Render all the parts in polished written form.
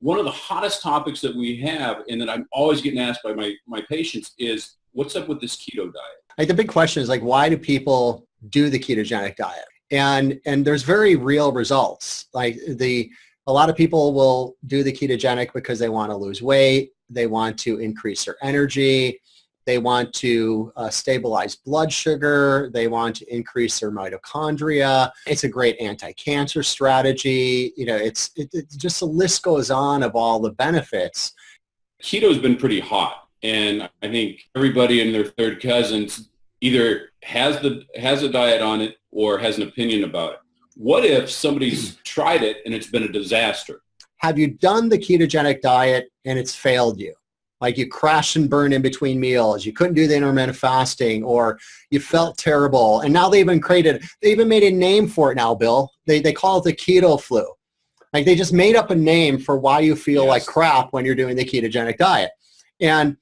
one of the hottest topics that we have and that I'm always getting asked by my patients is, what's up with this keto diet? Like the big question is like, why do people do the ketogenic diet? And there's very real results. Like a lot of people will do the ketogenic because they want to lose weight. They want to increase their energy. They want to stabilize blood sugar. They want to increase their mitochondria. It's a great anti-cancer strategy. You know, it's just the list goes on of all the benefits. Keto has been pretty hot, and I think everybody and their third cousins either has a diet on it or has an opinion about it. What if somebody's tried it and it's been a disaster? Have you done the ketogenic diet and it's failed you? Like you crashed and burned in between meals, you couldn't do the intermittent fasting, or you felt terrible. And now they even made a name for it now, Bill. They call it the keto flu. Like they just made up a name for why you feel like crap when you're doing the ketogenic diet. And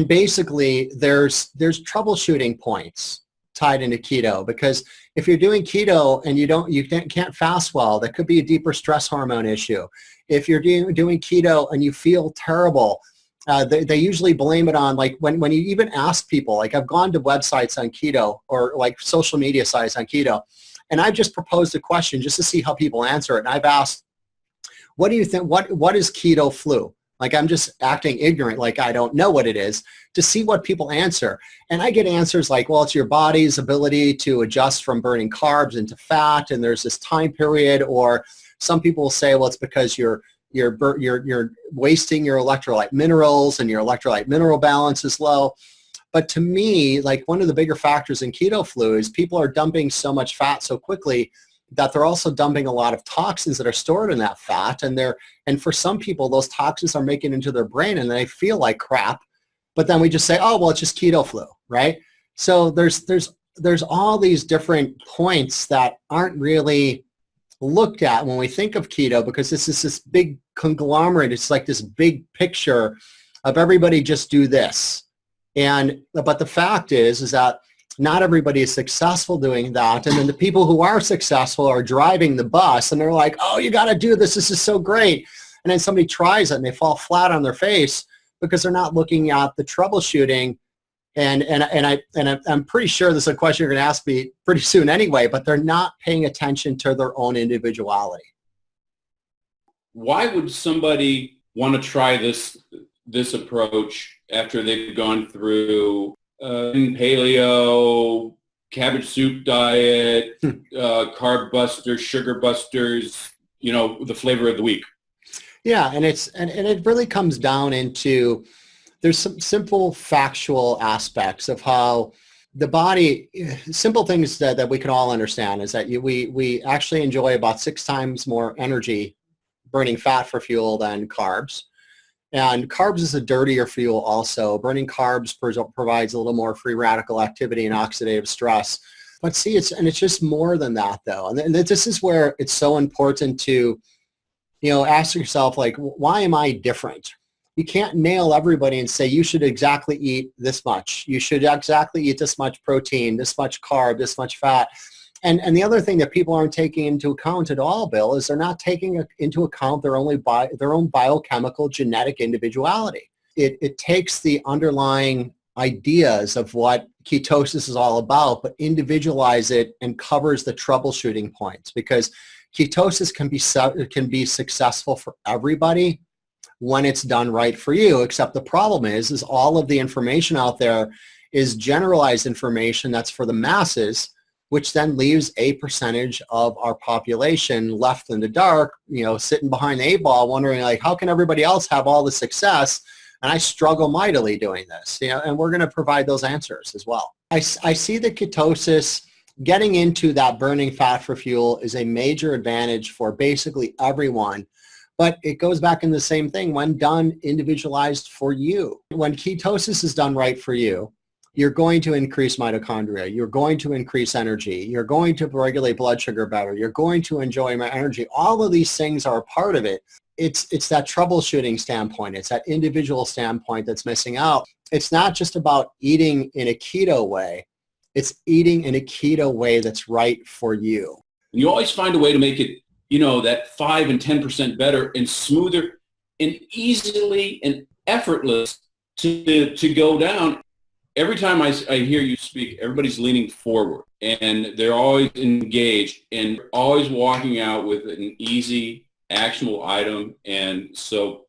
basically there's troubleshooting points tied into keto, because if you're doing keto and you can't fast well, that could be a deeper stress hormone issue. If you're doing keto and you feel terrible, they usually blame it on, like when you even ask people, like I've gone to websites on keto or like social media sites on keto, and I've just proposed a question just to see how people answer it. And I've asked, what do you think, what is keto flu? Like I'm just acting ignorant, like I don't know what it is, to see what people answer. And I get answers like, well, it's your body's ability to adjust from burning carbs into fat, and there's this time period. Or some people will say, well, it's because you're wasting your electrolyte minerals and your electrolyte mineral balance is low. But to me, like one of the bigger factors in keto flu is people are dumping so much fat so quickly that they're also dumping a lot of toxins that are stored in that fat. And for some people, those toxins are making it into their brain and they feel like crap. But then we just say, oh, well, it's just keto flu, right? So there's all these different points that aren't really looked at when we think of keto, because this is this big conglomerate. It's like this big picture of everybody just do this. But the fact is that not everybody is successful doing that. And then the people who are successful are driving the bus and they're like, oh, you got to do this. This is so great. And then somebody tries it and they fall flat on their face because they're not looking at the troubleshooting. And I'm pretty sure this is a question you're going to ask me pretty soon anyway, but they're not paying attention to their own individuality. Why would somebody want to try this approach after they've gone through paleo, cabbage soup diet, carb busters, sugar busters, the flavor of the week? Yeah, and it really comes down into, there's some simple factual aspects of how the body, simple things that we can all understand is that we actually enjoy about 6 times more energy burning fat for fuel than carbs. And carbs is a dirtier fuel also. Burning carbs provides a little more free radical activity and oxidative stress. But see, it's just more than that though. And this is where it's so important to, ask yourself, like, why am I different? You can't nail everybody and say you should exactly eat this much. You should exactly eat this much protein, this much carb, this much fat. And the other thing that people aren't taking into account at all, Bill, is they're not taking into account their own biochemical genetic individuality. It takes the underlying ideas of what ketosis is all about, but individualize it and covers the troubleshooting points, because ketosis can be successful for everybody when it's done right for you, except the problem is all of the information out there is generalized information that's for the masses, which then leaves a percentage of our population left in the dark, sitting behind the 8 ball, wondering like, how can everybody else have all the success? And I struggle mightily doing this, and we're going to provide those answers as well. I see the ketosis, getting into that burning fat for fuel, is a major advantage for basically everyone. But it goes back in the same thing when done individualized for you. When ketosis is done right for you, you're going to increase mitochondria. You're going to increase energy. You're going to regulate blood sugar better. You're going to enjoy my energy. All of these things are a part of it. It's that troubleshooting standpoint. It's that individual standpoint that's missing out. It's not just about eating in a keto way. It's eating in a keto way that's right for you. You always find a way to make it, that 5 and 10% better and smoother. and easily and effortless to go down. Every time I hear you speak, everybody's leaning forward and they're always engaged and always walking out with an easy, actionable item. And so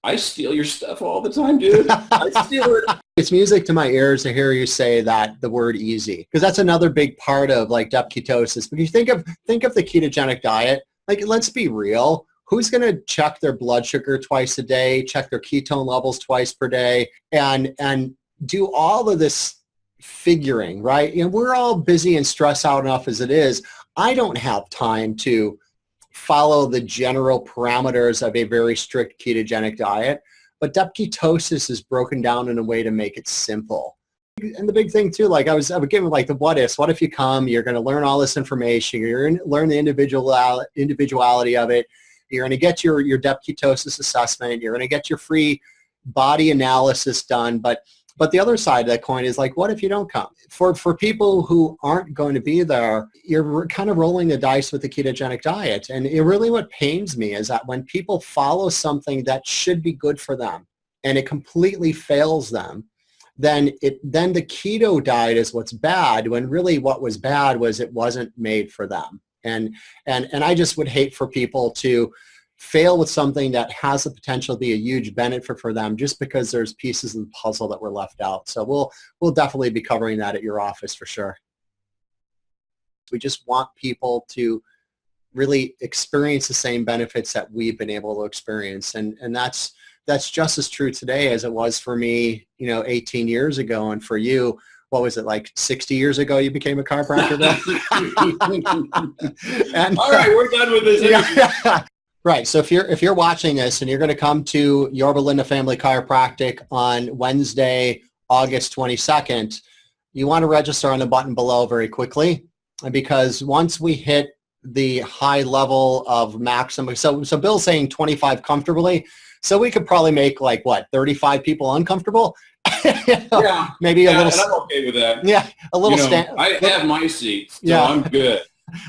I steal your stuff all the time, dude. I steal it. It's music to my ears to hear you say that, the word easy, because that's another big part of like ketosis. But you think of the ketogenic diet, like, let's be real. Who's going to check their blood sugar twice a day, check their ketone levels twice per day, and do all of this figuring, right? You know, we're all busy and stressed out enough as it is. I don't have time to follow the general parameters of a very strict ketogenic diet, but ketosis is broken down in a way to make it simple. And the big thing too, like I would give it like the what ifs. What if you come, you're going to learn all this information, you're going to learn the individuality of it, you're going to get your ketosis assessment, you're going to get your free body analysis done, but the other side of that coin is like, what if you don't come? For people who aren't going to be there, you're kind of rolling the dice with the ketogenic diet. And really what pains me is that when people follow something that should be good for them and it completely fails them, then the keto diet is what's bad, when really what was bad was it wasn't made for them. And I just would hate for people to fail with something that has the potential to be a huge benefit for them just because there's pieces of the puzzle that were left out. So we'll definitely be covering that at your office for sure. We just want people to really experience the same benefits that we've been able to experience. And that's just as true today as it was for me, 18 years ago. And for you, what was it, like 60 years ago you became a chiropractor? And, all right, we're done with this. Yeah. Right. So if you're watching this and you're going to come to Yorba Linda Family Chiropractic on Wednesday, August 22nd, you want to register on the button below very quickly, because once we hit the high level of maximum, so Bill's saying 25 comfortably, so we could probably make 35 people uncomfortable. Yeah, maybe a little. And I'm okay with that. Yeah, a little. I have my seats, so yeah. I'm good.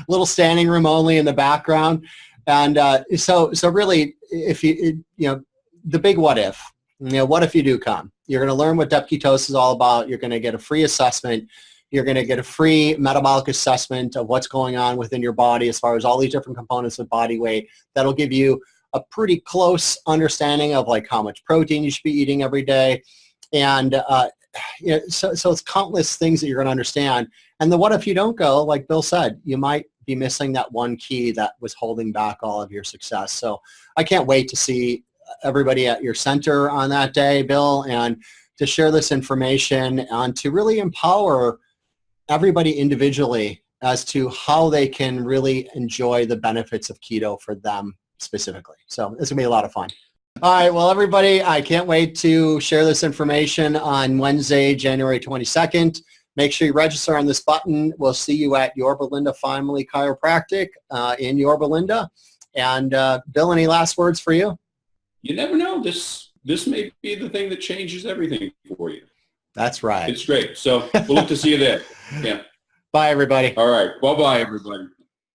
Little standing room only in the background. And so really, if the big what if, what if you do come? You're going to learn what ketosis is all about. You're going to get a free assessment. You're going to get a free metabolic assessment of what's going on within your body as far as all these different components of body weight. That'll give you a pretty close understanding of how much protein you should be eating every day. And so it's countless things that you're going to understand. And the what if you don't go, like Bill said, you might be missing that one key that was holding back all of your success. So I can't wait to see everybody at your center on that day, Bill, and to share this information and to really empower everybody individually as to how they can really enjoy the benefits of keto for them specifically. So it's gonna be a lot of fun. All right, well, everybody, I can't wait to share this information on Wednesday, January 22nd. Make sure you register on this button. We'll see you at Yorba Linda Family Chiropractic in Yorba Linda. And Bill, any last words for you? You never know. This may be the thing that changes everything for you. That's right. It's great. So we'll look to see you there. Yeah. Bye, everybody. All right. Bye-bye, everybody.